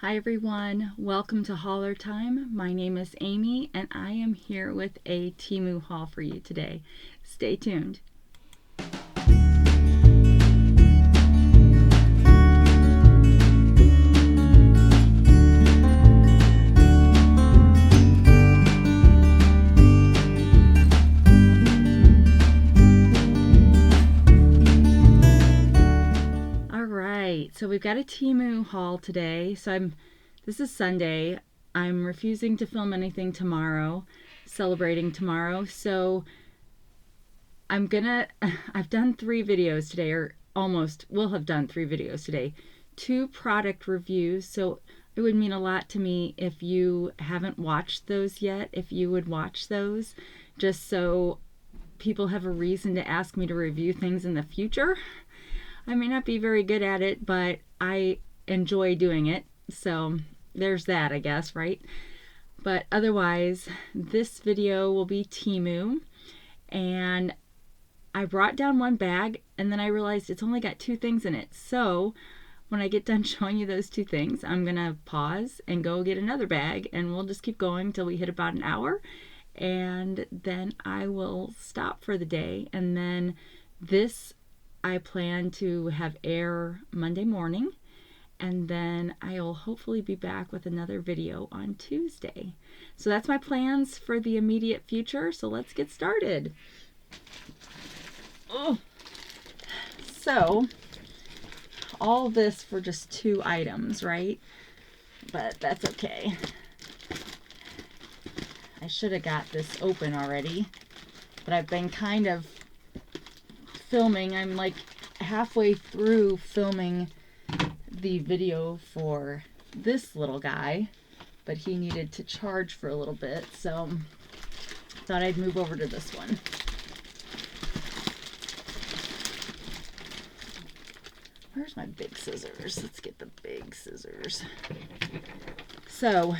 Hi everyone, welcome to Hauler Time. My name is Amy and I am here with a Temu haul for you today. Stay tuned. So we've got a Temu haul today. This is Sunday. I'm refusing to film anything tomorrow, celebrating tomorrow. So I've done 3 videos today, or almost will have done 3 videos today. 2 product reviews. So it would mean a lot to me if you haven't watched those yet, if you would watch those, just so people have a reason to ask me to review things in the future. I may not be very good at it, but I enjoy doing it. So there's that, I guess, right? But otherwise, this video will be Temu. And I brought down 1 bag, and then I realized it's only got 2 things in it. So when I get done showing you those 2 things, I'm going to pause and go get another bag, and we'll just keep going until we hit about an hour. And then I will stop for the day. And then this I plan to have air Monday morning, and then I'll hopefully be back with another video on Tuesday. So that's my plans for the immediate future, so let's get started. Oh. So, all this for just 2 items, right? But that's okay. I should have got this open already, but I've been kind of filming. I'm like halfway through filming the video for this little guy, but he needed to charge for a little bit, so thought I'd move over to this one. Where's my big scissors? Let's get the big scissors. So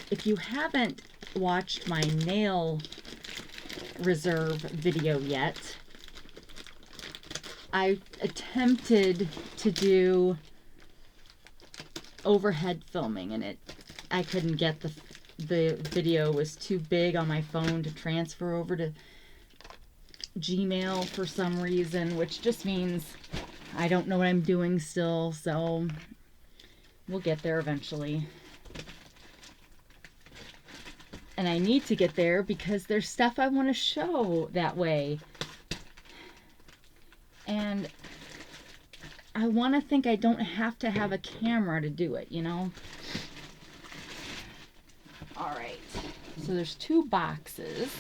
if you haven't watched my nail reserve video yet, I attempted to do overhead filming, and I couldn't get the video was too big on my phone to transfer over to Gmail for some reason, which just means I don't know what I'm doing still, so we'll get there eventually. And I need to get there because there's stuff I want to show that way. And I want to think I don't have to have a camera to do it, you know? Alright, so there's 2 boxes.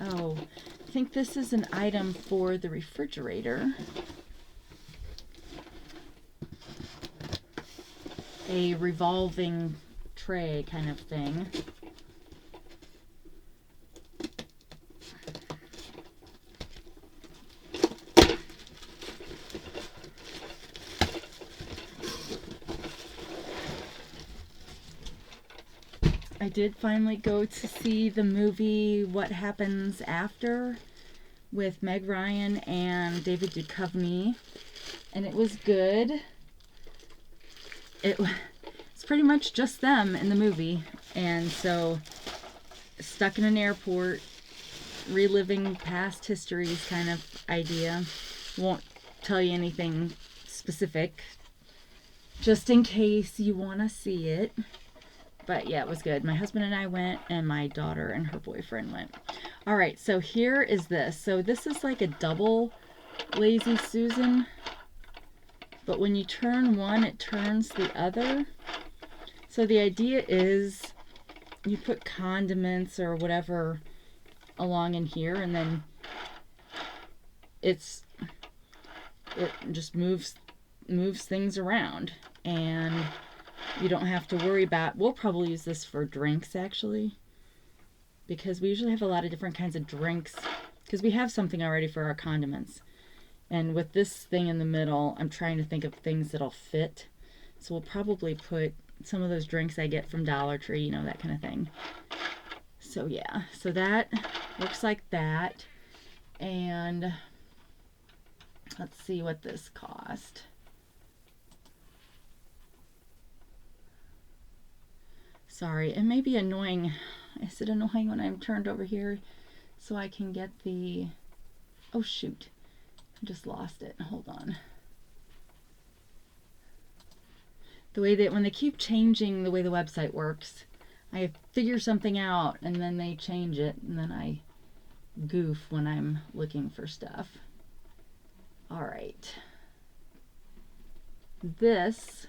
Oh, I think this is an item for the refrigerator. A revolving tray kind of thing. I did finally go to see the movie What Happens After with Meg Ryan and David Duchovny, and it was good. It's pretty much just them in the movie, and so stuck in an airport, reliving past histories kind of idea. Won't tell you anything specific, just in case you want to see it. But yeah, it was good. My husband and I went, and my daughter and her boyfriend went. Alright, so here is this. So this is like a double Lazy Susan, but when you turn one, it turns the other. So the idea is you put condiments or whatever along in here, and then it just moves things around, and you don't have to worry about. We'll probably use this for drinks, actually, because we usually have a lot of different kinds of drinks, because we have something already for our condiments. And with this thing in the middle, I'm trying to think of things that'll fit. So we'll probably put some of those drinks I get from Dollar Tree, you know, that kind of thing. So yeah, so that looks like that. And Let's see what this cost. Sorry, it may be annoying. Is it annoying when I'm turned over here so I can get the... Oh shoot, I just lost it. Hold on. The way that when they keep changing the way the website works, I figure something out and then they change it and then I goof when I'm looking for stuff. All right. This,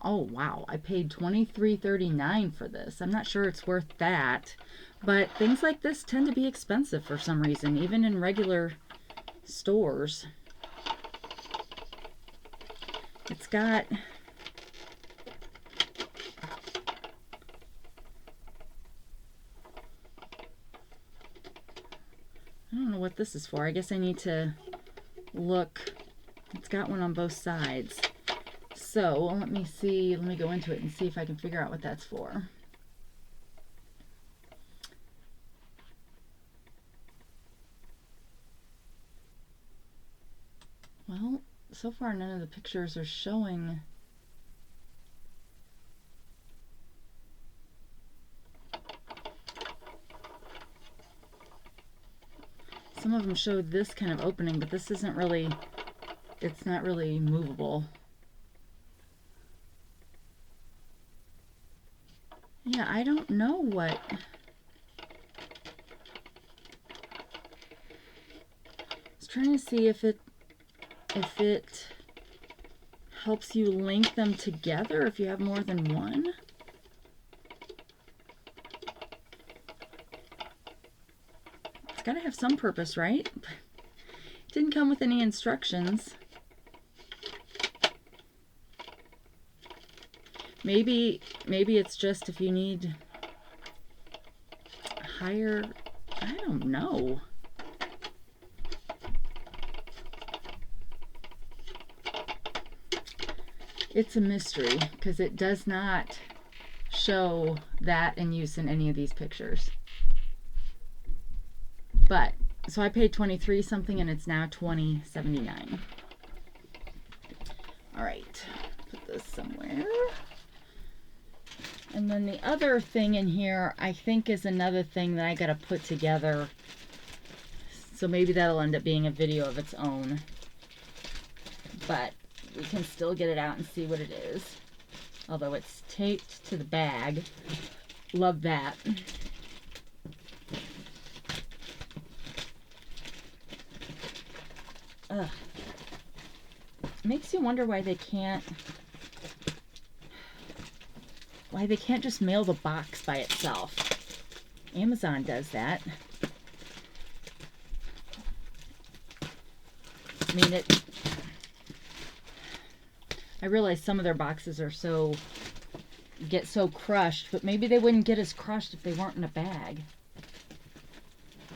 oh wow, I paid $23.39 for this. I'm not sure it's worth that, but things like this tend to be expensive for some reason, even in regular stores. It's got... I don't know what this is for. I guess I need to look. It's got one on both sides. So let me see. Let me go into it and see if I can figure out what that's for. Well, so far none of the pictures are showing. Some of them showed this kind of opening, but this isn't really, it's not really movable. Yeah, I don't know what. I was trying to see if it helps you link them together if you have more than one. It's got to have some purpose, right? It didn't come with any instructions. Maybe it's just if you need higher, I don't know. It's a mystery because it does not show that in use in any of these pictures. But, so I paid 23 something and it's now $20.79. All right, put this somewhere. And then the other thing in here, I think is another thing that I gotta put together. So maybe that'll end up being a video of its own. But we can still get it out and see what it is. Although it's taped to the bag. Love that. Ugh. Makes you wonder why they can't just mail the box by itself. Amazon does that. I mean, I realize some of their boxes are get so crushed, but maybe they wouldn't get as crushed if they weren't in a bag.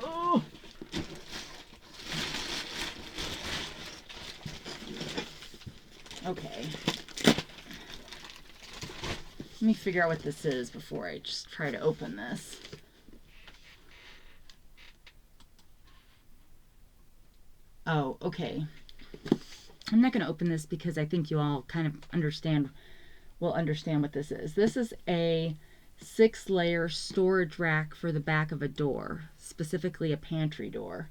Oh. Okay. Let me figure out what this is before I just try to open this. Oh, okay. I'm not going to open this because I think you all kind of will understand what this is. This is a 6-layer storage rack for the back of a door, specifically a pantry door.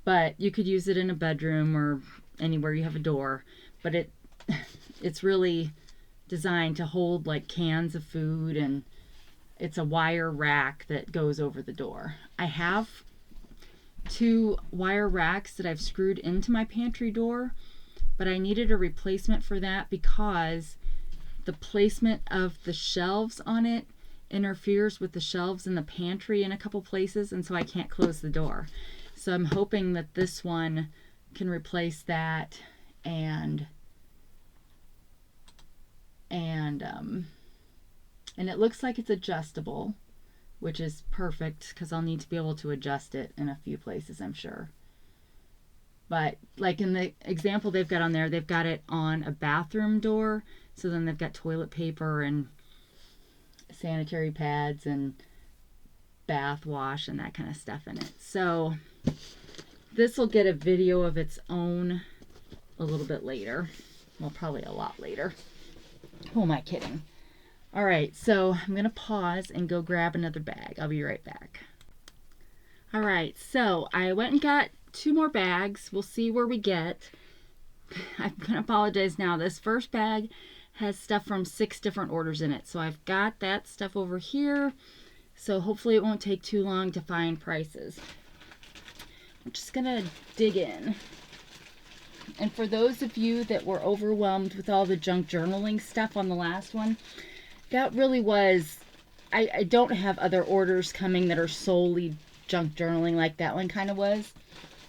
But you could use it in a bedroom or anywhere you have a door, but it's really designed to hold like cans of food, and it's a wire rack that goes over the door. I have 2 wire racks that I've screwed into my pantry door, but I needed a replacement for that because the placement of the shelves on it interferes with the shelves in the pantry in a couple places, and so I can't close the door. So I'm hoping that this one can replace that and it looks like it's adjustable, which is perfect because I'll need to be able to adjust it in a few places, I'm sure. But like in the example they've got on there, they've got it on a bathroom door, so then they've got toilet paper and sanitary pads and bath wash and that kind of stuff in it. So This will get a video of its own a little bit later. Well, probably a lot later. Who am I kidding? All right, so I'm going to pause and go grab another bag. I'll be right back. All right, so I went and got 2 more bags. We'll see where we get. I'm going to apologize now. This first bag has stuff from 6 different orders in it. So I've got that stuff over here. So hopefully it won't take too long to find prices. I'm just going to dig in. And for those of you that were overwhelmed with all the junk journaling stuff on the last one, that really was, I don't have other orders coming that are solely junk journaling like that one kind of was.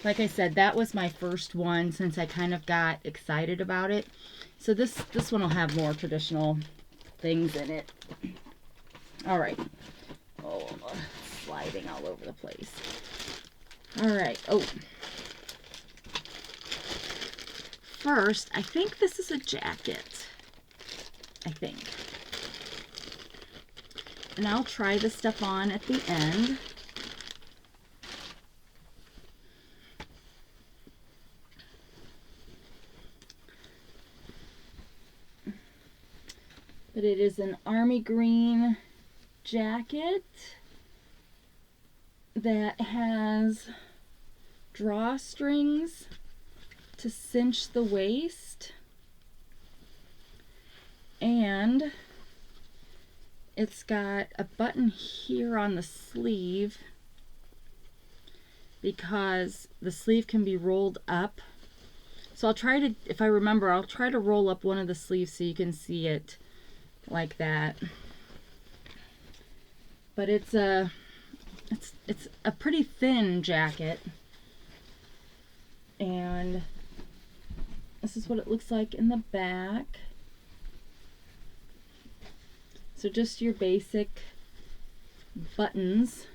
Like I said, that was my first one since I kind of got excited about it. So this one will have more traditional things in it. All right. Oh, sliding all over the place. All right. Oh. First, I think this is a jacket. I think. And I'll try this stuff on at the end. But it is an army green jacket that has drawstrings to cinch the waist, and it's got a button here on the sleeve because the sleeve can be rolled up. So I'll try to, if I remember, I'll try to roll up one of the sleeves so you can see it like that. But it's a pretty thin jacket, and this is what it looks like in the back. So just your basic buttons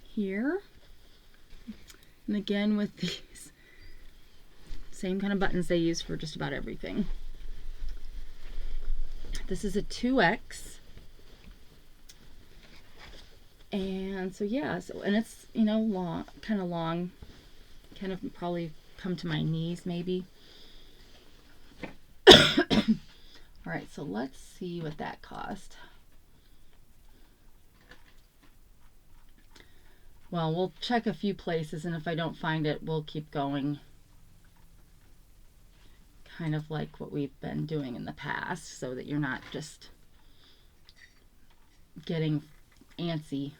here. And again with these same kind of buttons they use for just about everything. This is a 2X. And so yeah, and it's, you know, long, kind of probably come to my knees maybe. All right, so let's see what that cost. Well, we'll check a few places, and if I don't find it, we'll keep going. Kind of like what we've been doing in the past, so that you're not just getting antsy.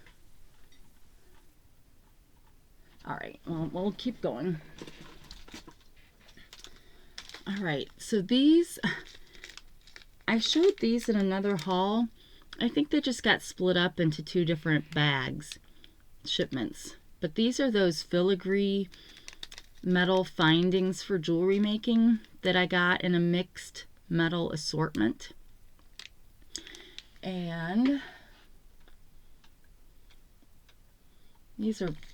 All right, well, we'll keep going. All right, so these, I showed these in another haul. I think they just got split up into 2 different bags, shipments. But these are those filigree metal findings for jewelry making that I got in a mixed metal assortment. And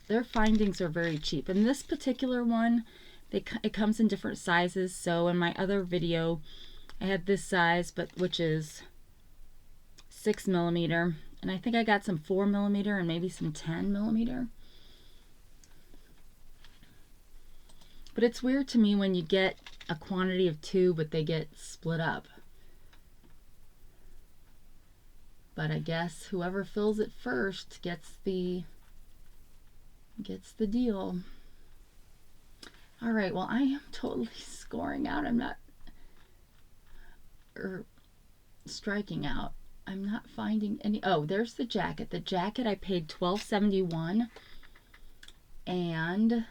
their findings are very cheap. And this particular one, it comes in different sizes. So in my other video, I had this size, but which is 6mm, and I think I got some 4mm and maybe some 10mm. But it's weird to me when you get a quantity of 2, but they get split up. But I guess whoever fills it first gets the deal. All right, well, I am totally scoring out. I'm not, or striking out. I'm not finding any. Oh, there's the jacket. The jacket I paid $12.71, and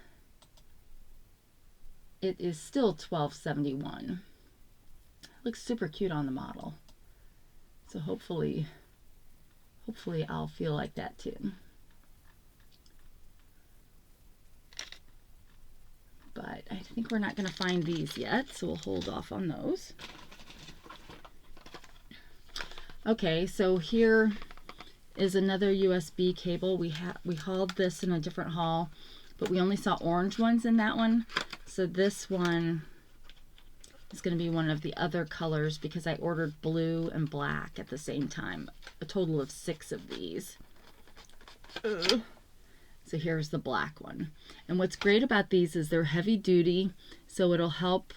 it is still $12.71. Looks super cute on the model. So hopefully I'll feel like that too. But I think we're not going to find these yet, so we'll hold off on those. Okay, so here is another USB cable. We hauled this in a different haul, but we only saw orange ones in that one. So this one is going to be one of the other colors because I ordered blue and black at the same time. A total of 6 of these. So So here's the black one. And what's great about these is they're heavy duty, so it'll help,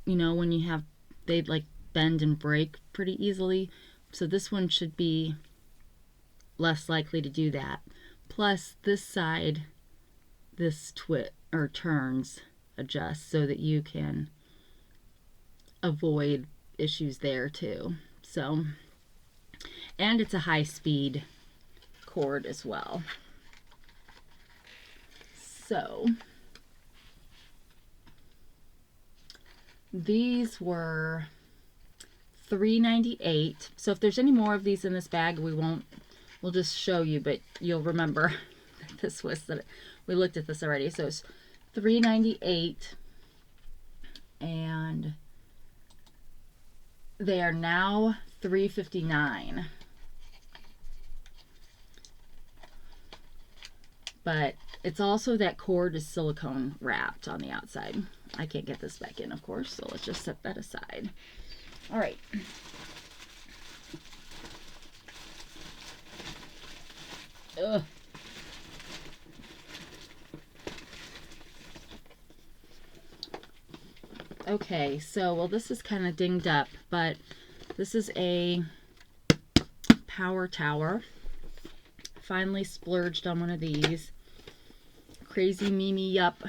you know, when you have, they'd like bend and break pretty easily. So this one should be less likely to do that. Plus this side, this turns adjust so that you can avoid issues there too. So, and it's a high speed cord as well. So these were $3.98. So if there's any more of these in this bag, we'll just show you, but you'll remember that this was that we looked at this already. So it's $3.98, and they are now $3.59. But it's also, that cord is silicone wrapped on the outside. I can't get this back in, of course, so let's just set that aside. All right. Ugh. Okay, so, well, this is kind of dinged up, but this is a power tower. Finally splurged on one of these. Crazy Mimi Yup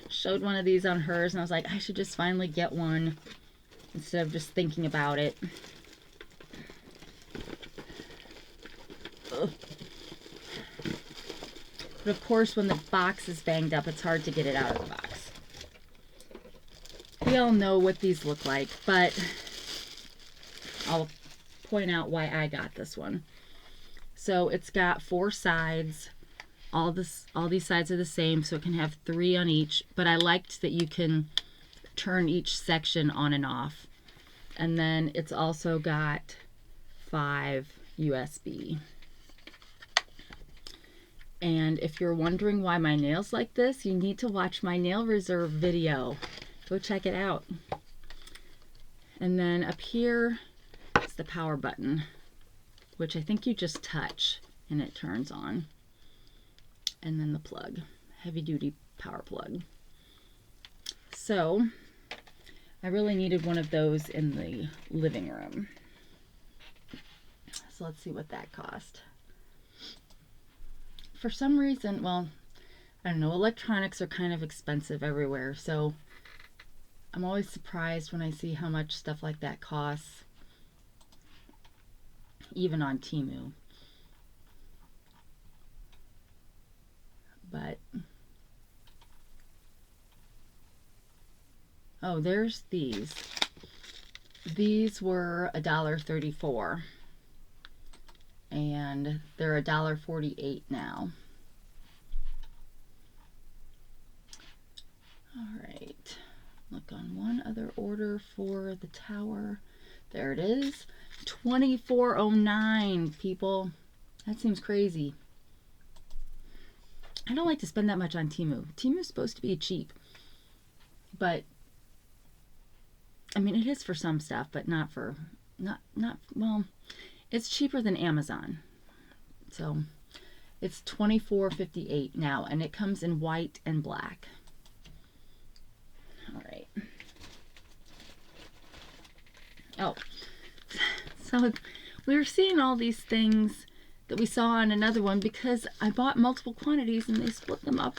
showed one of these on hers, and I was like, I should just finally get one instead of just thinking about it. Ugh. But of course, when the box is banged up, it's hard to get it out of the box. We all know what these look like, but I'll point out why I got this one. So it's got 4 sides. All these sides are the same, so it can have 3 on each, but I liked that you can turn each section on and off. And then it's also got 5 USB. And if you're wondering why my nails like this, you need to watch my nail reserve video. Go check it out. And then up here is the power button, which I think you just touch and it turns on. And then the plug, heavy duty power plug. So I really needed one of those in the living room. So let's see what that cost. For some reason, well, I don't know, electronics are kind of expensive everywhere, so I'm always surprised when I see how much stuff like that costs, even on Temu. But, oh, there's these. These were $1.34, and they're $1.48 now. All right, look on one other order for the tower. There it is, $24.09, people. That seems crazy. I don't like to spend that much on Temu. Temu's supposed to be cheap, but I mean, it is for some stuff, but not for, well, it's cheaper than Amazon. So it's $24.58 now, and it comes in white and black. All right. Oh, so we were seeing all these things that we saw on another one because I bought multiple quantities and they split them up.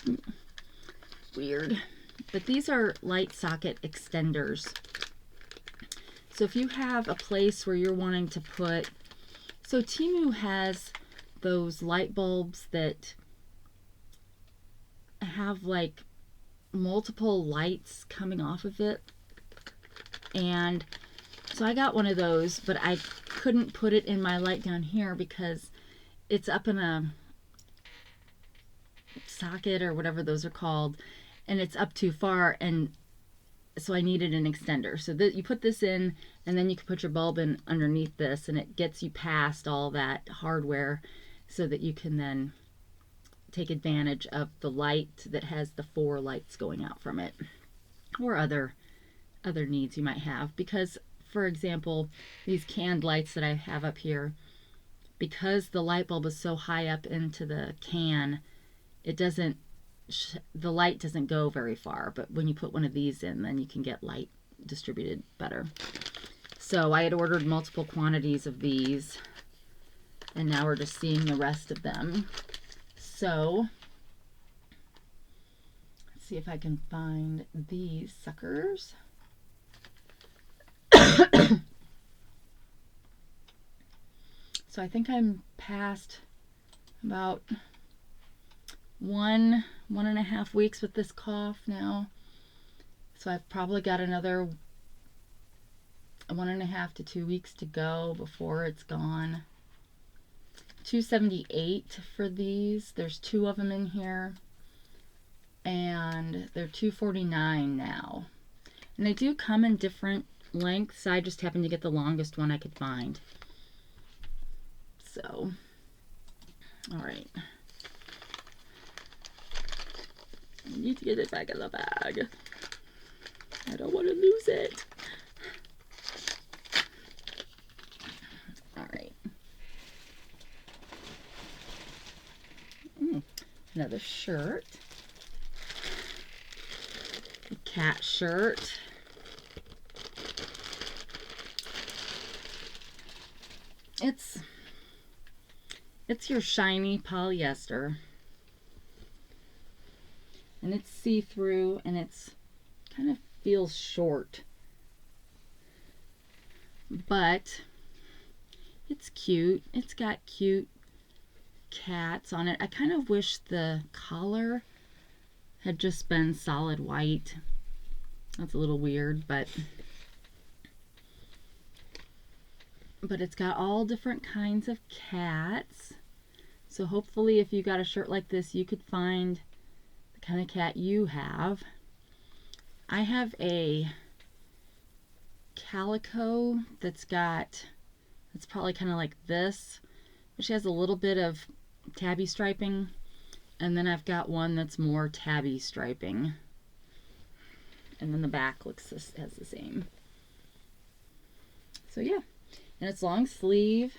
Weird. But these are light socket extenders. So if you have a place where you're wanting to put, so Temu has those light bulbs that have like multiple lights coming off of it. And so I got one of those, but I couldn't put it in my light down here because it's up in a socket or whatever those are called, and it's up too far, and so I needed an extender. So that you put this in, and then you can put your bulb in underneath this, and it gets you past all that hardware so that you can then take advantage of the light that has the 4 lights going out from it, or other needs you might have. Because, for example, these canned lights that I have up here, because the light bulb is so high up into the can, it doesn't, the light doesn't go very far, but when you put one of these in, then you can get light distributed better. So I had ordered multiple quantities of these, and now we're just seeing the rest of them. So let's see if I can find these suckers. So I think I'm past about 1.5 weeks with this cough now. So I've probably got another 1.5 to 2 weeks to go before it's gone. $2.78 for these. There's 2 of them in here, and they're $2.49 now. And they do come in different lengths. I just happened to get the longest one I could find. So, all right. I need to get it back in the bag. I don't want to lose it. All right. Another shirt. A cat shirt. It's your shiny polyester, and it's see-through, and it's kind of feels short, but it's cute. It's got cute cats on it. I kind of wish the collar had just been solid white. That's a little weird, but it's got all different kinds of cats. So hopefully if you got a shirt like this, you could find the kind of cat you have. I have a calico that's probably kind of like this, but she has a little bit of tabby striping, and then I've got one that's more tabby striping, and then the back has the same. So yeah, and it's long sleeve.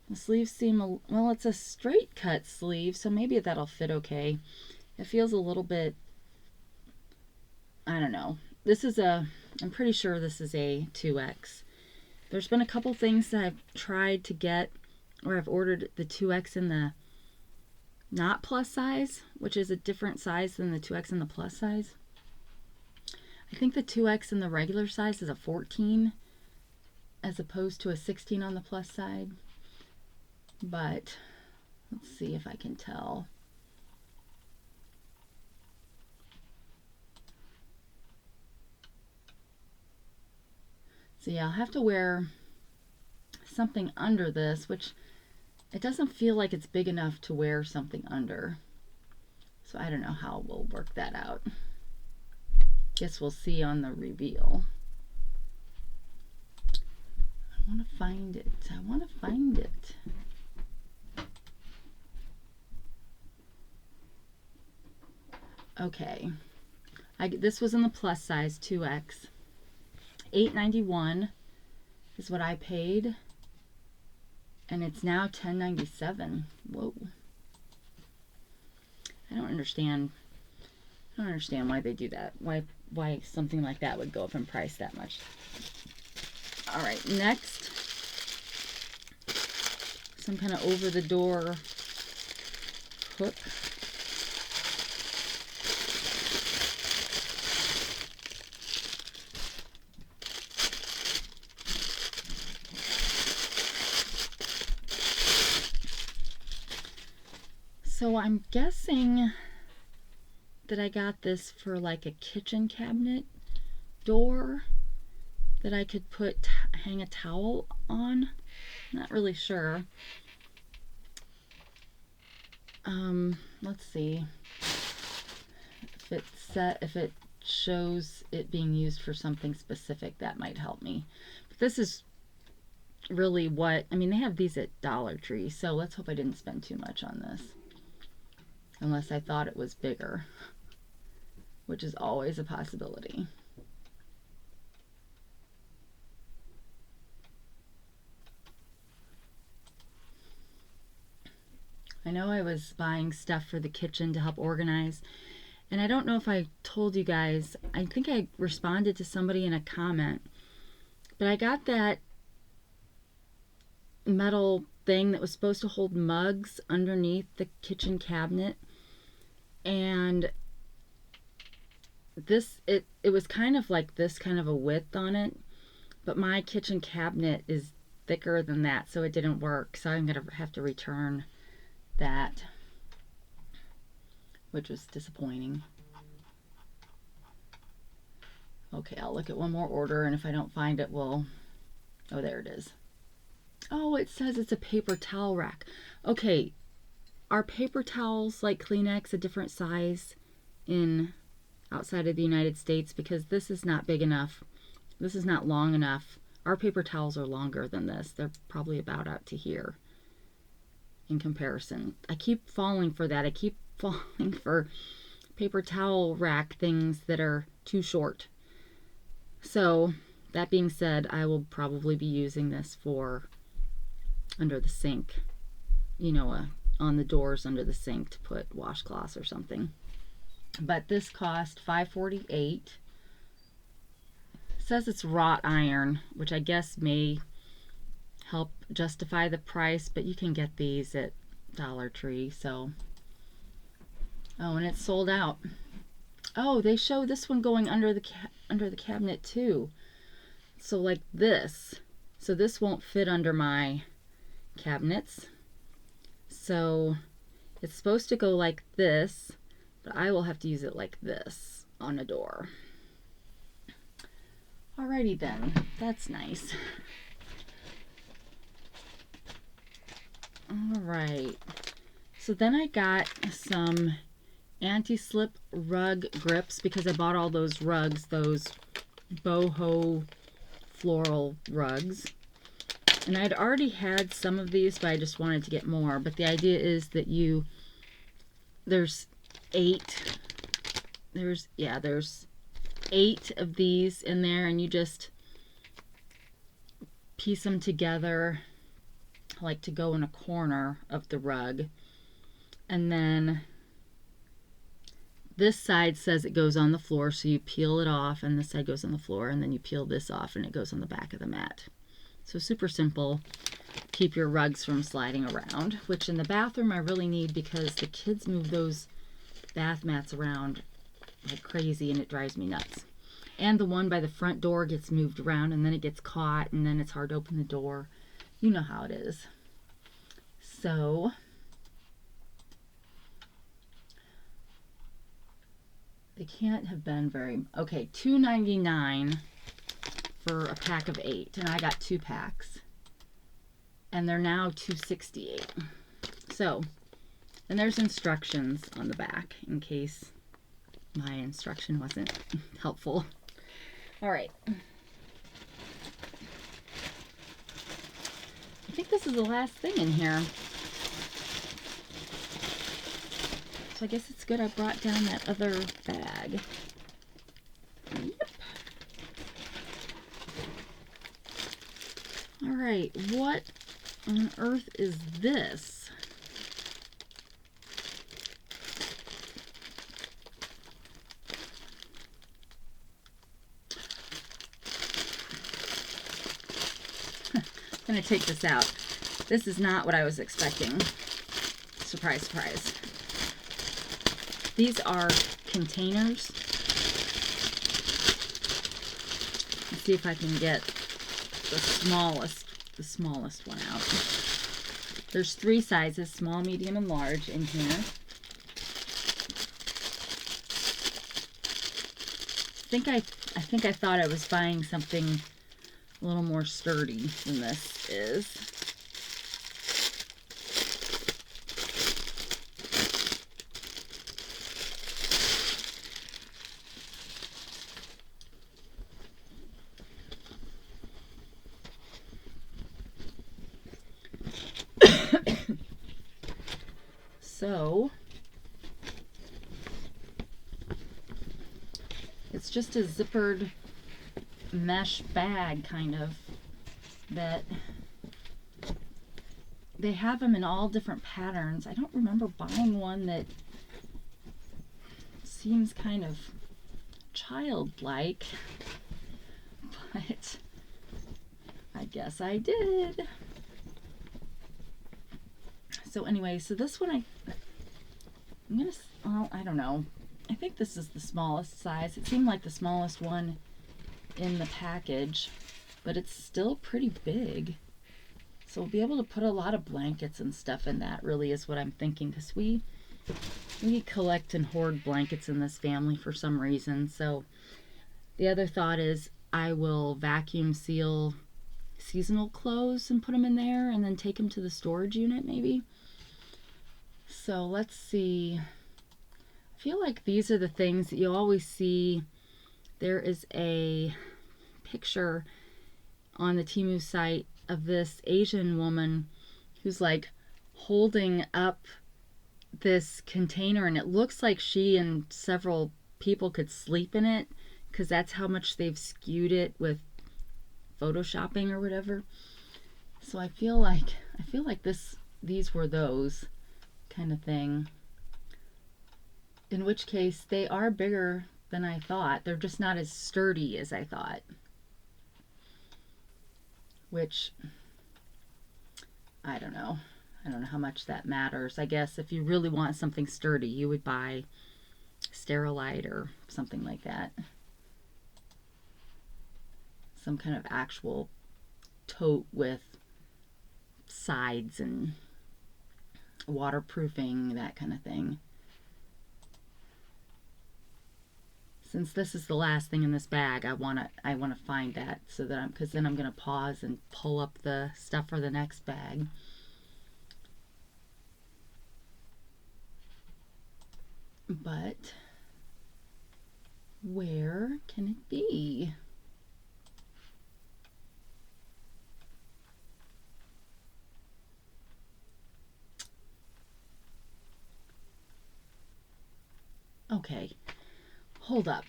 The sleeves seem, well, it's a straight cut sleeve, so maybe that'll fit okay. It feels a little bit, I don't know. I'm pretty sure this is a 2X. There's been a couple things that I've tried to get, or I've ordered the 2X in the not plus size, which is a different size than the 2X in the plus size. I think the 2X in the regular size is a 14 as opposed to a 16 on the plus side. But let's see if I can tell. So yeah, I'll have to wear something under this, which it doesn't feel like it's big enough to wear something under. So I don't know how we'll work that out. Guess we'll see on the reveal. I want to find it. I want to find it. Okay, this was in the plus size 2X. $8.91 is what I paid, and it's now $10.97. Whoa! I don't understand why they do that. Why something like that would go up in price that much. All right, next, some kind of over-the-door hook. So I'm guessing that I got this for like a kitchen cabinet door that I could hang a towel on. Not really sure. Let's see if it shows it being used for something specific. That might help me. But this is really what, I mean, they have these at Dollar Tree, so let's hope I didn't spend too much on this. Unless I thought it was bigger, which is always a possibility. I know I was buying stuff for the kitchen to help organize, and I don't know if I told you guys, I think I responded to somebody in a comment, but I got that metal thing that was supposed to hold mugs underneath the kitchen cabinet, and it was kind of like this kind of a width on it, but my kitchen cabinet is thicker than that, so it didn't work. So I'm gonna have to return that, which was disappointing. Okay, I'll look at one more order, and if I don't find it, oh, there it is. Oh, it says it's a paper towel rack. Okay, are paper towels like Kleenex a different size in outside of the United States? Because this is not big enough. This is not long enough. Our paper towels are longer than this. They're probably about out to here in comparison. I keep falling for that. I keep falling for paper towel rack things that are too short. So that being said, I will probably be using this for under the sink, you know, on the doors under the sink to put washcloths or something. But this cost $5.48. Says it's wrought iron, which I guess may help justify the price, but you can get these at Dollar Tree. So, oh, and it's sold out. Oh, they show this one going under the cabinet too. So like this. So this won't fit under my cabinets. So it's supposed to go like this, but I will have to use it like this on a door. Alrighty then, that's nice. Alright, so then I got some anti-slip rug grips because I bought all those rugs, those boho floral rugs. And I'd already had some of these, but I just wanted to get more. But the idea is that there's 8 of these in there, and you just piece them together like to go in a corner of the rug. And then this side says it goes on the floor, so you peel it off, and this side goes on the floor, and then you peel this off and it goes on the back of the mat. So super simple. Keep your rugs from sliding around, which in the bathroom I really need because the kids move those bath mats around like crazy and it drives me nuts. And the one by the front door gets moved around and then it gets caught and then it's hard to open the door. You know how it is. So they can't have been very... Okay, $2.99 for a pack of 8, and I got 2 packs. And they're now $2.68. So, and there's instructions on the back in case my instruction wasn't helpful. All right. I think this is the last thing in here. So I guess it's good I brought down that other bag. Yep. All right, what on earth is this? I'm gonna take this out. This is not what I was expecting. Surprise, surprise. These are containers. Let's see if I can get the smallest one out. There's 3 sizes, small, medium, and large in here. I think I thought I was buying something a little more sturdy than this is. So it's just a zippered mesh bag kind of that they have them in all different patterns. I don't remember buying one that seems kind of childlike, but I guess I did. So anyway, so this one I'm gonna, well, I don't know. I think this is the smallest size. It seemed like the smallest one in the package, but it's still pretty big. So we'll be able to put a lot of blankets and stuff in that, really is what I'm thinking, because we collect and hoard blankets in this family for some reason. So the other thought is I will vacuum seal seasonal clothes and put them in there and then take them to the storage unit maybe. So let's see. I feel like these are the things that you always see. There is a picture on the Temu site of this Asian woman who's like holding up this container, and it looks like she and several people could sleep in it, because that's how much they've skewed it with photoshopping or whatever. So I feel like these were those kind of thing, in which case they are bigger than I thought. They're just not as sturdy as I thought, which I don't know how much that matters. I guess if you really want something sturdy, you would buy Sterilite or something like that, some kind of actual tote with sides and waterproofing, that kind of thing. Since this is the last thing in this bag, I want to find that, so that because then I'm going to pause and pull up the stuff for the next bag. But where can it be? Okay, hold up.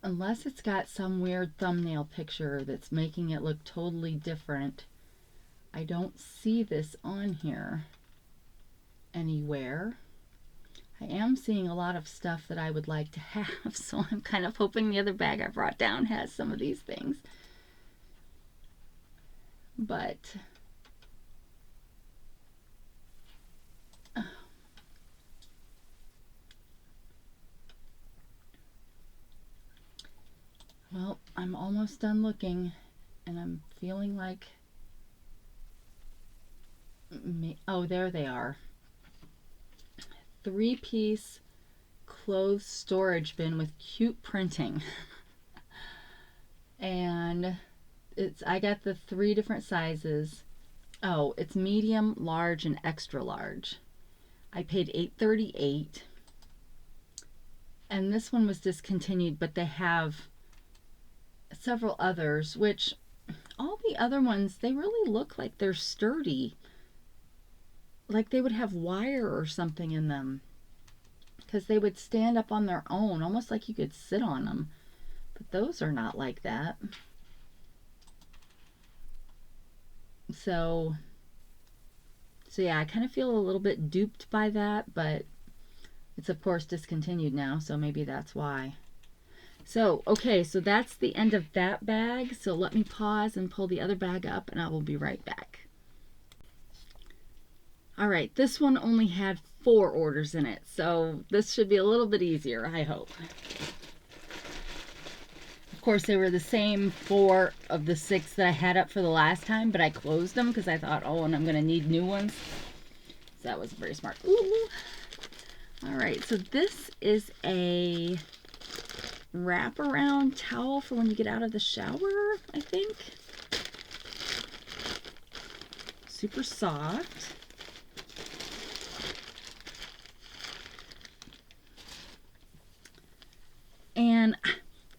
Unless it's got some weird thumbnail picture that's making it look totally different, I don't see this on here anywhere. I am seeing a lot of stuff that I would like to have, so I'm kind of hoping the other bag I brought down has some of these things. But well, I'm almost done looking, and I'm feeling like oh, there they are. 3-piece clothes storage bin with cute printing. And I got the 3 different sizes. Oh, it's medium, large, and extra large. I paid $8.38. And this one was discontinued, but they have several others, which all the other ones, they really look like they're sturdy. Like they would have wire or something in them, because they would stand up on their own, almost like you could sit on them. But those are not like that. So yeah, I kind of feel a little bit duped by that, but it's of course discontinued now, so maybe that's why. So, okay, so that's the end of that bag. So let me pause and pull the other bag up, and I will be right back. All right, this one only had 4 orders in it, so this should be a little bit easier, I hope. Of course, they were the same 4 of the 6 that I had up for the last time, but I closed them because I thought, oh, and I'm going to need new ones. So that was very smart. Ooh. All right, so this is a wraparound towel for when you get out of the shower, I think. Super soft. And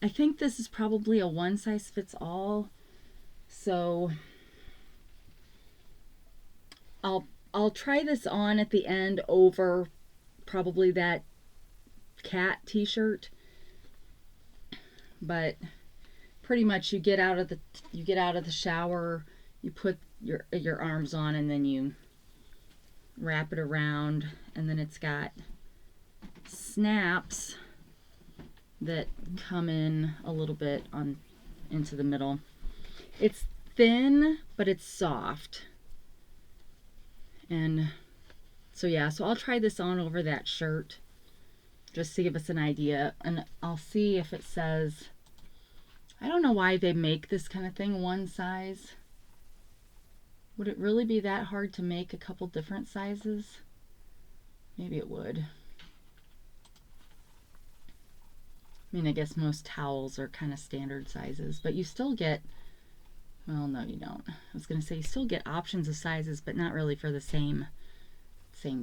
I think this is probably a one-size-fits-all. So I'll try this on at the end over probably that cat t-shirt. But pretty much you get out of the shower, you put your arms on and then you wrap it around, and then it's got snaps that come in a little bit on into the middle. It's thin, but it's soft. And so yeah, so I'll try this on over that shirt just to give us an idea, and I'll see if it says, I don't know why they make this kind of thing one size. Would it really be that hard to make a couple different sizes? Maybe it would. I mean, I guess most towels are kind of standard sizes, but you still get, well, no, you don't. I was going to say you still get options of sizes, but not really for the same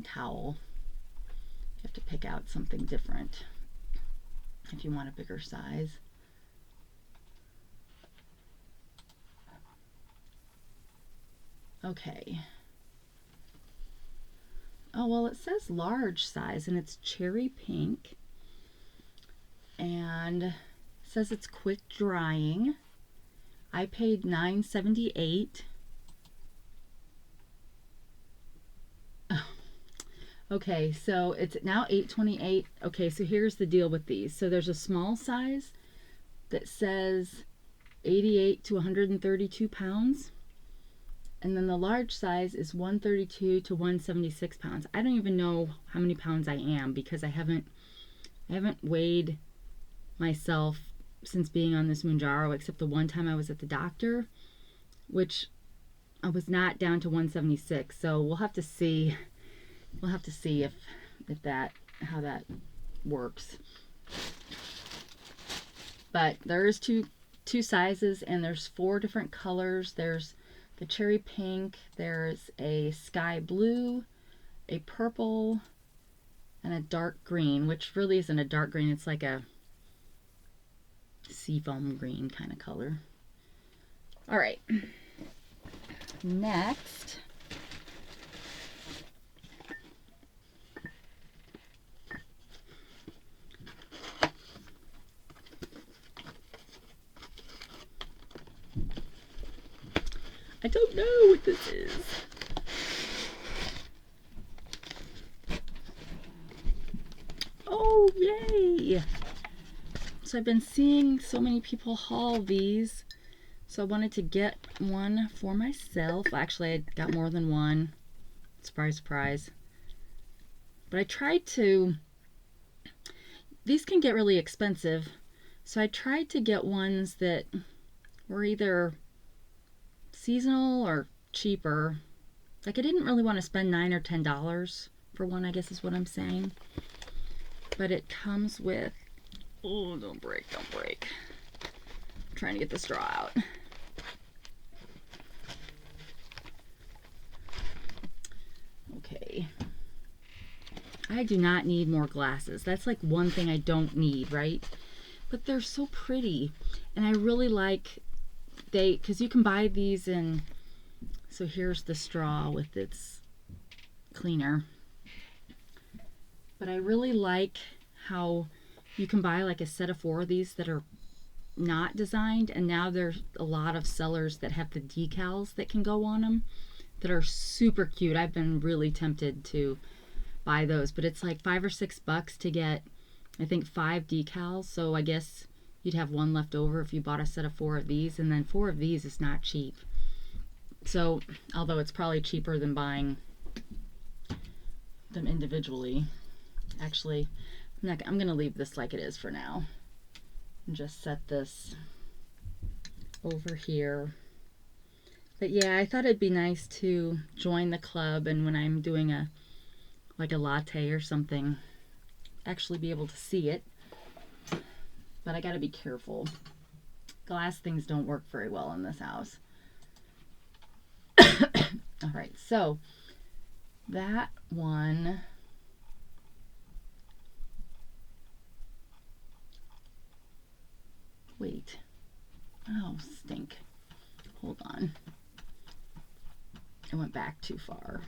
towel. You have to pick out something different if you want a bigger size. Okay. Oh, well, it says large size, and it's cherry pink. And it says it's quick drying. I paid $9.78. Okay, so it's now $8.28. Okay, so here's the deal with these. So there's a small size that says 88 to 132 pounds. And then the large size is 132 to 176 pounds. I don't even know how many pounds I am because I haven't weighed myself since being on this Mounjaro, except the one time I was at the doctor, which I was not down to 176. So we'll have to see. We'll have to see if that, how that works. But there's two sizes, and there's 4 different colors. There's the cherry pink, there's a sky blue, a purple, and a dark green, which really isn't a dark green. It's like a seafoam green kind of color. All right. Next, I don't know what this is. Oh, yay! So I've been seeing so many people haul these, so I wanted to get one for myself. Actually, I got more than one. Surprise, surprise. But I tried to, these can get really expensive, so I tried to get ones that were either seasonal or cheaper. Like, I didn't really want to spend $9 or $10 for one, I guess is what I'm saying. But it comes with, oh, don't break, don't break. I'm trying to get the straw out. Okay. I do not need more glasses. That's like one thing I don't need, right? But they're so pretty. And I really like, because you can buy these in, so here's the straw with its cleaner. But I really like how you can buy like a set of 4 of these that are not designed, and now there's a lot of sellers that have the decals that can go on them that are super cute. I've been really tempted to buy those, but it's like $5 or $6 to get, I think, 5 decals. So I guess you'd have one left over if you bought a set of 4 of these, and then 4 of these is not cheap. So, although it's probably cheaper than buying them individually. Actually, I'm going to leave this like it is for now and just set this over here. But yeah, I thought it'd be nice to join the club, and when I'm doing a latte or something, actually be able to see it. But I gotta be careful. Glass things don't work very well in this house. All right, so that one, wait, oh, stink. Hold on. I went back too far.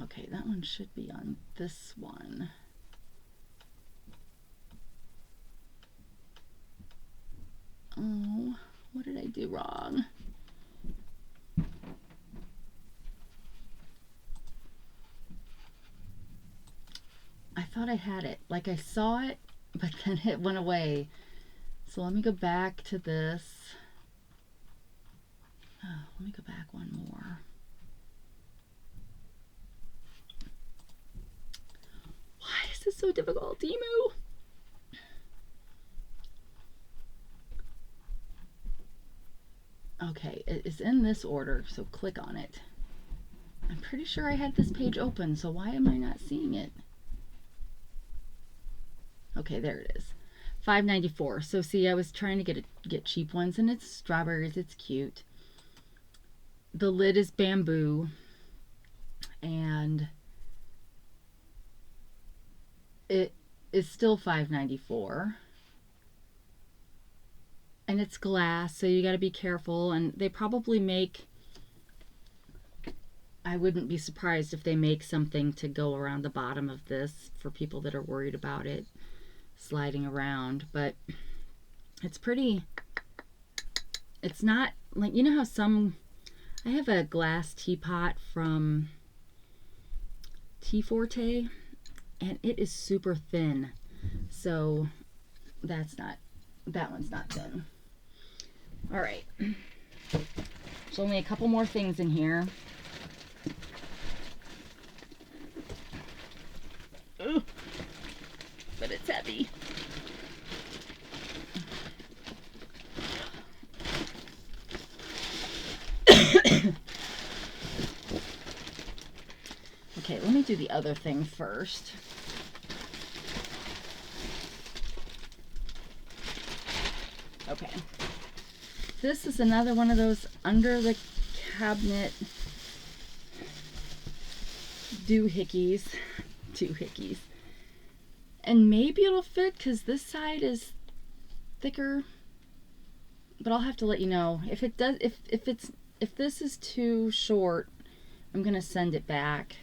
Okay, that one should be on this one. Oh, What did I do wrong? I thought I had it. Like I saw it, but then it went away. So let me go back to this. Oh, let me go back one more. Why is this so difficult, Temu? Okay, it is in this order, so click on it. I'm pretty sure I had this page open, so why am I not seeing it? Okay, there it is. $5.94. So see, I was trying to get cheap ones, and it's strawberries. It's cute. The lid is bamboo, and it is still $5.94. And it's glass, so you got to be careful. And they probably make, I wouldn't be surprised if they make something to go around the bottom of this for people that are worried about it sliding around. But it's pretty, it's not like, you know how some, I have a glass teapot from Tea Forte, and it is super thin. So that's not, that one's not thin. All right, there's only a couple more things in here. Ooh, but it's heavy. Okay, let me do the other thing first. Okay. This is another one of those under the cabinet doohickeys. And maybe it'll fit because this side is thicker. But I'll have to let you know. If it does, if this is too short, I'm gonna send it back,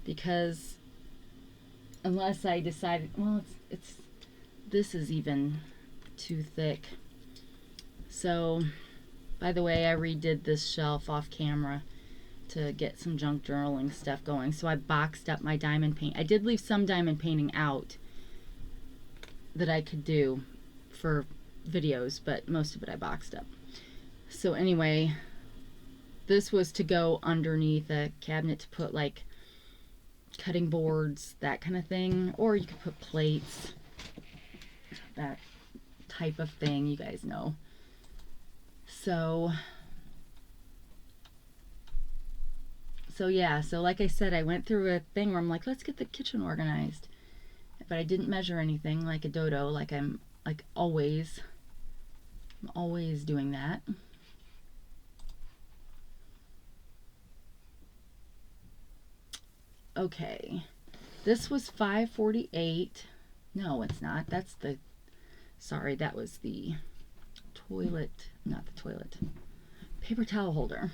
because unless I decide, well, this is even too thick. So, by the way, I redid this shelf off camera to get some junk journaling stuff going. So I boxed up my diamond paint. I did leave some diamond painting out that I could do for videos, but most of it I boxed up. So anyway, this was to go underneath a cabinet to put like cutting boards, that kind of thing, or you could put plates, that type of thing, you guys know. So yeah, so like I said, I went through a thing where I'm like, let's get the kitchen organized, but I didn't measure anything like a dodo, like I'm always doing that. Okay, this was $5.48. No, it's not. That's the, sorry, that was the toilet, not the toilet, paper towel holder.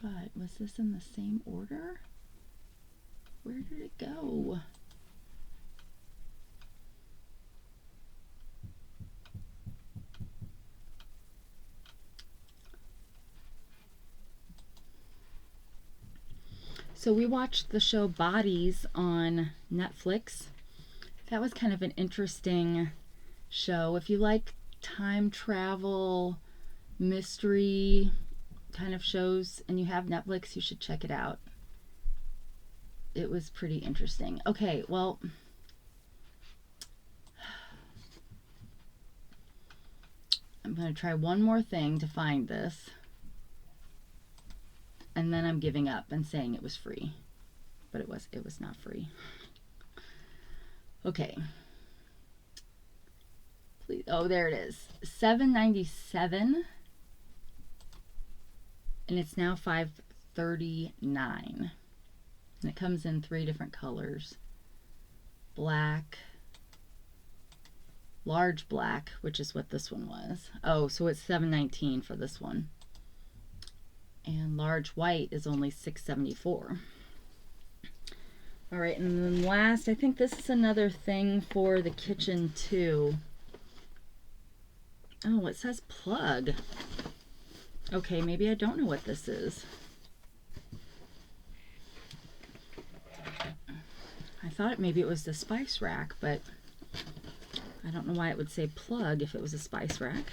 But was this in the same order? Where did it go? So we watched the show Bodies on Netflix. That was kind of an interesting show. If you like time travel, mystery kind of shows, and you have Netflix, you should check it out. It was pretty interesting. Okay, well, I'm going to try one more thing to find this, and then I'm giving up and saying it was free, but it was not free. Okay, please. Oh, there it is. $7.97, and it's now $5.39, and it comes in 3 different colors: black, large black, which is what this one was. Oh, so it's $7.19 for this one. And large white is only $6.74. All right, and then last, I think this is another thing for the kitchen too. Oh, it says plug. Okay, maybe I don't know what this is. I thought maybe it was the spice rack, but I don't know why it would say plug if it was a spice rack.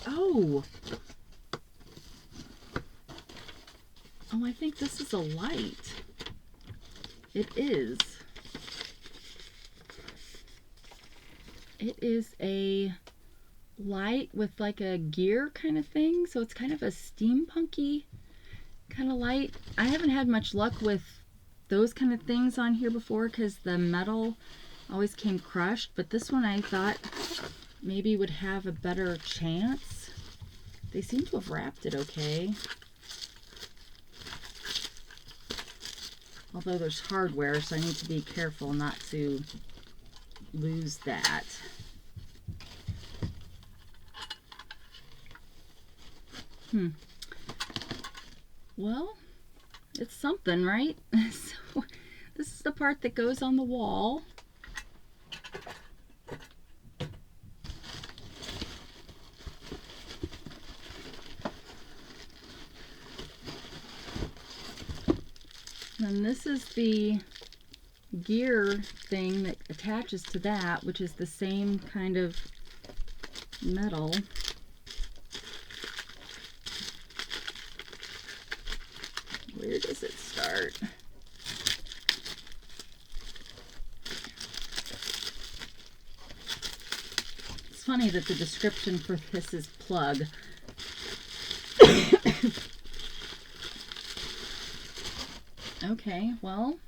Oh! Oh, I think this is a light. It is. It is a light with like a gear kind of thing. So it's kind of a steampunky kind of light. I haven't had much luck with those kind of things on here before because the metal always came crushed. But this one I thought maybe would have a better chance. They seem to have wrapped it okay. Although there's hardware, so I need to be careful not to lose that. Well, it's something, right? So this is the part that goes on the wall. And this is the gear thing that attaches to that, which is the same kind of metal. Where does it start? It's funny that the description for this is plug. Okay, well,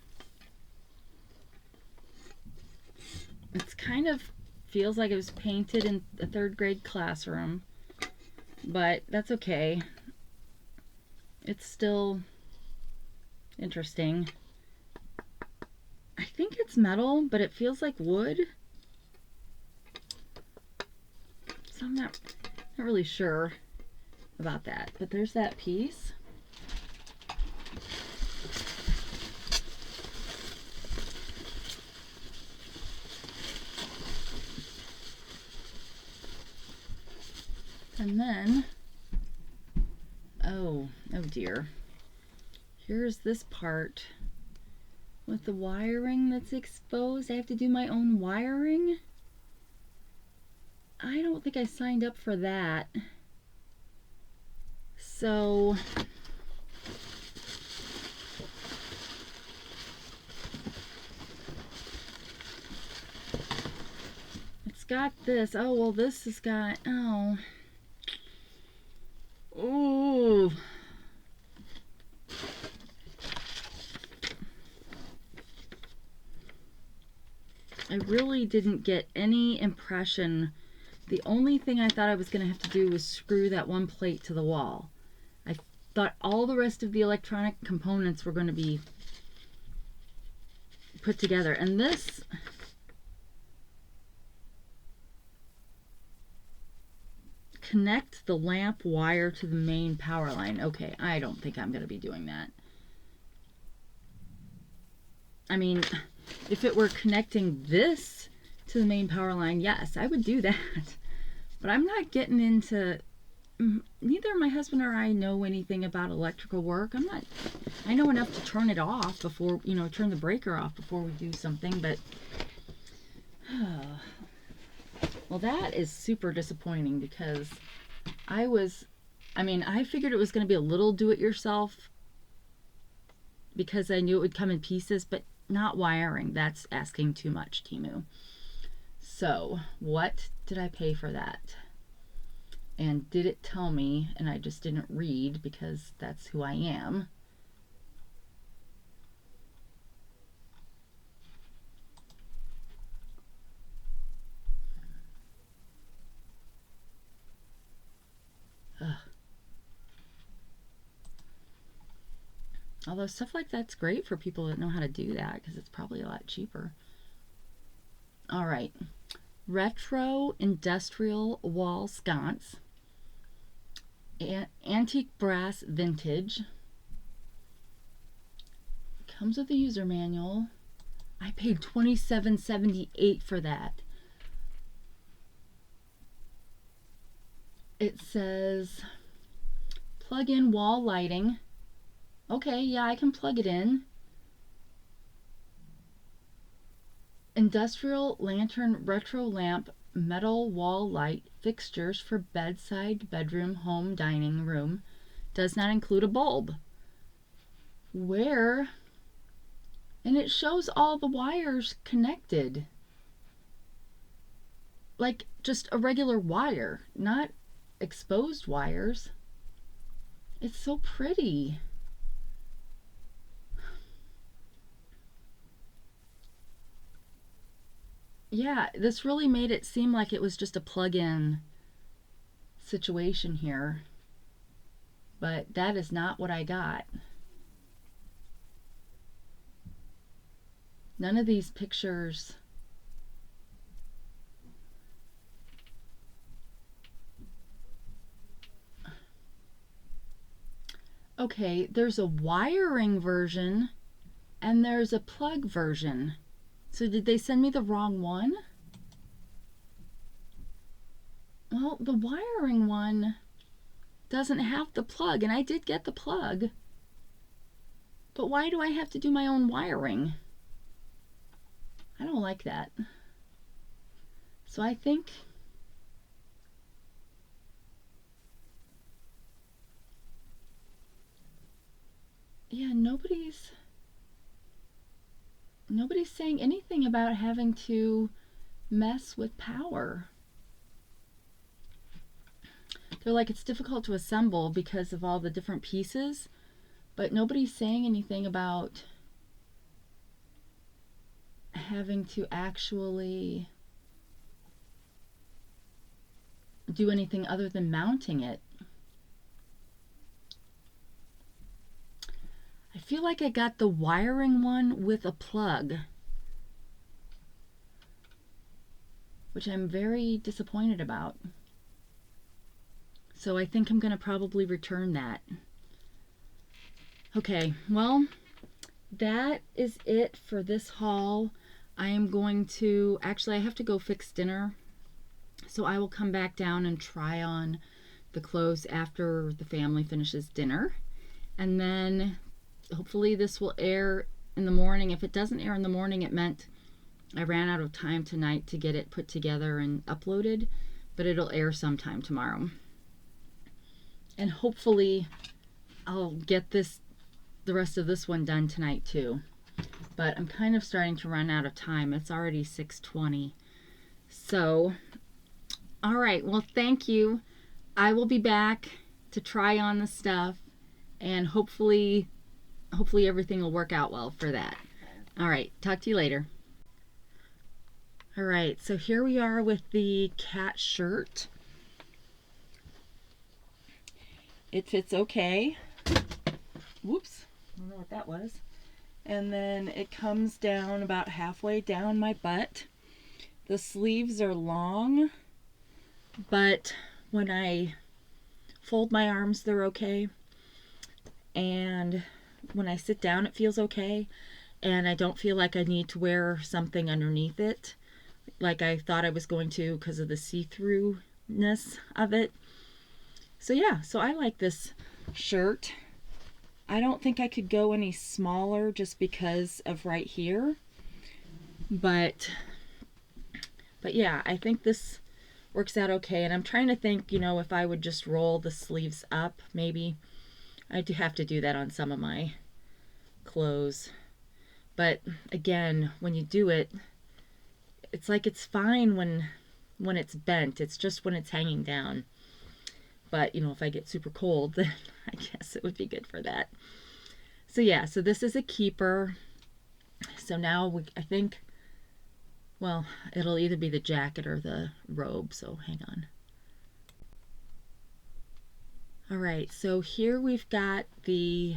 it's kind of feels like it was painted in a third grade classroom, but that's okay. It's still interesting. I think it's metal, but it feels like wood. So I'm not really sure about that, but there's that piece. And then, oh dear. Here's this part with the wiring that's exposed. I have to do my own wiring. I don't think I signed up for that. So it's got this. Oh, well, this has got, oh. Ooh. I really didn't get any impression. The only thing I thought I was going to have to do was screw that one plate to the wall. I thought all the rest of the electronic components were going to be put together. And this, connect the lamp wire to the main power line. Okay, I don't think I'm going to be doing that. I mean, if it were connecting this to the main power line, yes, I would do that. But I'm not getting into, neither my husband or I know anything about electrical work. I know enough to turn it off before, turn the breaker off before we do something, but, well, that is super disappointing because I figured it was going to be a little do-it-yourself because I knew it would come in pieces, but not wiring. That's asking too much, Temu. So, what did I pay for that? And did it tell me, and I just didn't read because that's who I am. Ugh. Although stuff like that's great for people that know how to do that because it's probably a lot cheaper. All right. Retro industrial wall sconce. Antique brass vintage. Comes with a user manual. I paid $27.78 for that. It says plug-in wall lighting. Okay, yeah, I can plug it in. Industrial lantern retro lamp metal wall light fixtures for bedside, bedroom, home, dining room. Does not include a bulb. Where? And it shows all the wires connected. Like just a regular wire, not exposed wires. It's so pretty. Yeah, this really made it seem like it was just a plug-in situation here. But that is not what I got. None of these pictures. Okay, there's a wiring version and there's a plug version. So did they send me the wrong one? Well, the wiring one doesn't have the plug, and I did get the plug. But why do I have to do my own wiring? I don't like that. So I think yeah, nobody's saying anything about having to mess with power. They're like, it's difficult to assemble because of all the different pieces, but nobody's saying anything about having to actually do anything other than mounting it. I feel like I got the wiring one with a plug, which I'm very disappointed about. So I think I'm going to probably return that. Okay, well, that is it for this haul. I am going to, actually I have to go fix dinner. So I will come back down and try on the clothes after the family finishes dinner. And then hopefully this will air in the morning. If it doesn't air in the morning, it meant I ran out of time tonight to get it put together and uploaded, but it'll air sometime tomorrow. And hopefully I'll get the rest of this one done tonight too. But I'm kind of starting to run out of time. It's already 6:20. So, all right. Well, thank you. I will be back to try on the stuff, and hopefully everything will work out well for that. All right. Talk to you later. All right. So here we are with the cat shirt. It fits okay. Whoops, I don't know what that was. And then it comes down about halfway down my butt. The sleeves are long, but when I fold my arms, they're okay. And when I sit down, it feels okay. And I don't feel like I need to wear something underneath it, like I thought I was going to because of the see-throughness of it. So yeah, so I like this shirt. I don't think I could go any smaller just because of right here. But yeah, I think this works out okay. And I'm trying to think, you know, if I would just roll the sleeves up, maybe. I do have to do that on some of my clothes. But again, when you do it, it's like it's fine when it's bent. It's just when it's hanging down. But, you know, if I get super cold, then I guess it would be good for that. So, yeah, so this is a keeper. So now I think, well, it'll either be the jacket or the robe. So, hang on. All right, so here we've got the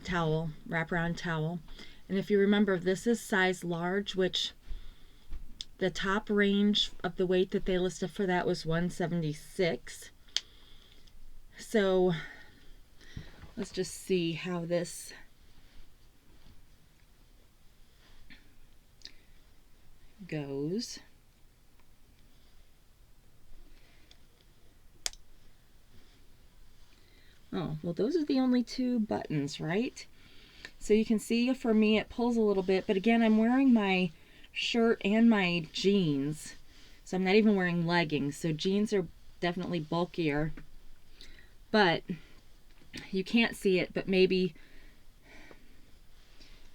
towel, wraparound towel. And if you remember, this is size large, which the top range of the weight that they listed for that was 176. So let's just see how this goes. Oh, well, those are the only two buttons, right? So you can see for me it pulls a little bit, but again, I'm wearing my shirt and my jeans, so I'm not even wearing leggings, so jeans are definitely bulkier. But you can't see it, but maybe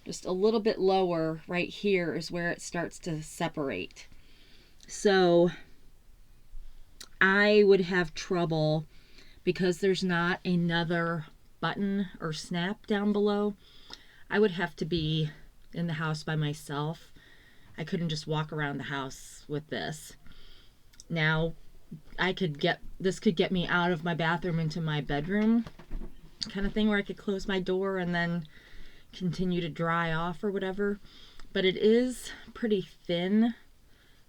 just a little bit lower right here is where it starts to separate. So I would have trouble because there's not another button or snap down below. I would have to be in the house by myself. I couldn't just walk around the house with this. Now, this could get me out of my bathroom into my bedroom kind of thing, where I could close my door and then continue to dry off or whatever. But it is pretty thin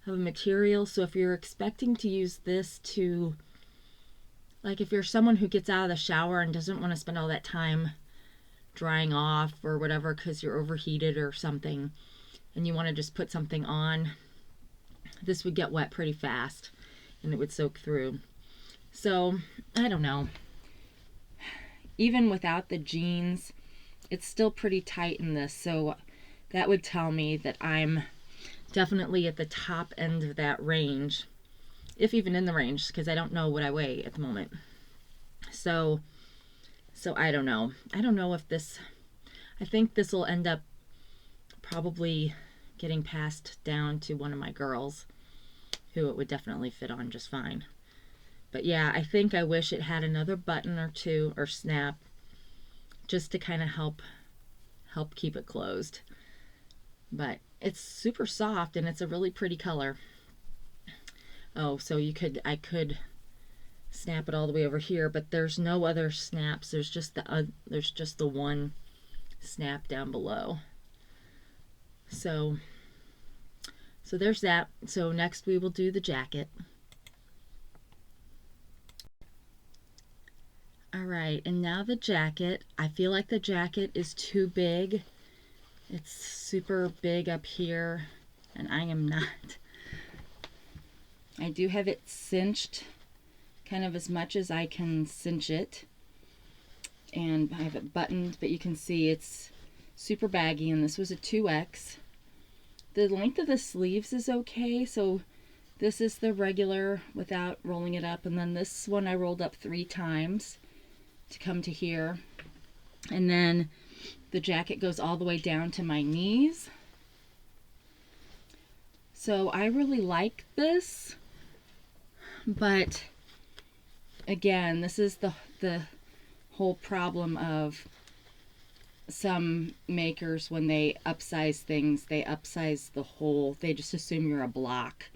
of a material, so if you're expecting to use this to, like if you're someone who gets out of the shower and doesn't want to spend all that time drying off or whatever because you're overheated or something and you want to just put something on, this would get wet pretty fast and it would soak through. So I don't know, even without the jeans it's still pretty tight in this, so that would tell me that I'm definitely at the top end of that range, if even in the range, because I don't know what I weigh at the moment. So I don't know. I don't know if this, I think this will end up probably getting passed down to one of my girls who it would definitely fit on just fine. But yeah, I think I wish it had another button or two or snap just to kind of help keep it closed. But it's super soft and it's a really pretty color. Oh, so I could snap it all the way over here, but there's no other snaps. There's just the one snap down below. So there's that. So next we will do the jacket. All right, and now the jacket. I feel like the jacket is too big. It's super big up here, and I am not. I do have it cinched kind of as much as I can cinch it, and I have it buttoned, but you can see it's super baggy, and this was a 2X. The length of the sleeves is okay, so this is the regular without rolling it up, and then this one I rolled up 3 times to come to here, and then the jacket goes all the way down to my knees. So I really like this, but again, this is the whole problem of some makers. When they upsize things, they upsize the whole, they just assume you're a block,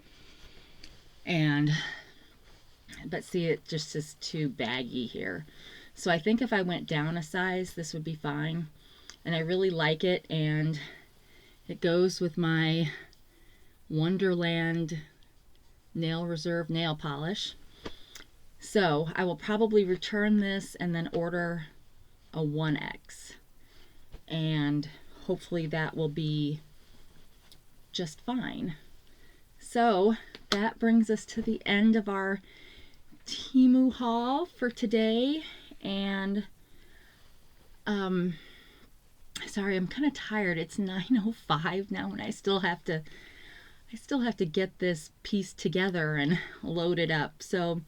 but see, it just is too baggy here. So I think if I went down a size, this would be fine. And I really like it, and it goes with my Wonderland Nail Reserve nail polish. So I will probably return this and then order a 1X, and hopefully that will be just fine. So that brings us to the end of our Temu haul for today. And sorry, I'm kind of tired. It's 9:05 now, and I still have to get this piece together and load it up. So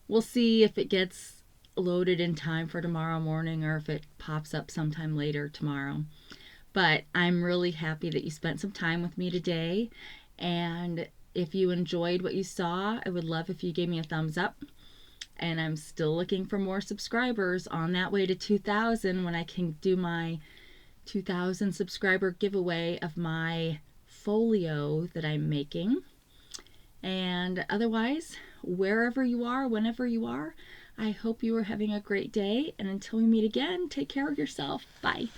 we'll see if it gets loaded in time for tomorrow morning or if it pops up sometime later tomorrow. But I'm really happy that you spent some time with me today, and if you enjoyed what you saw, I would love if you gave me a thumbs up. And I'm still looking for more subscribers, on that way to 2,000, when I can do my 2,000 subscriber giveaway of my folio that I'm making. And otherwise, wherever you are, whenever you are, I hope you are having a great day. And until we meet again, take care of yourself. Bye.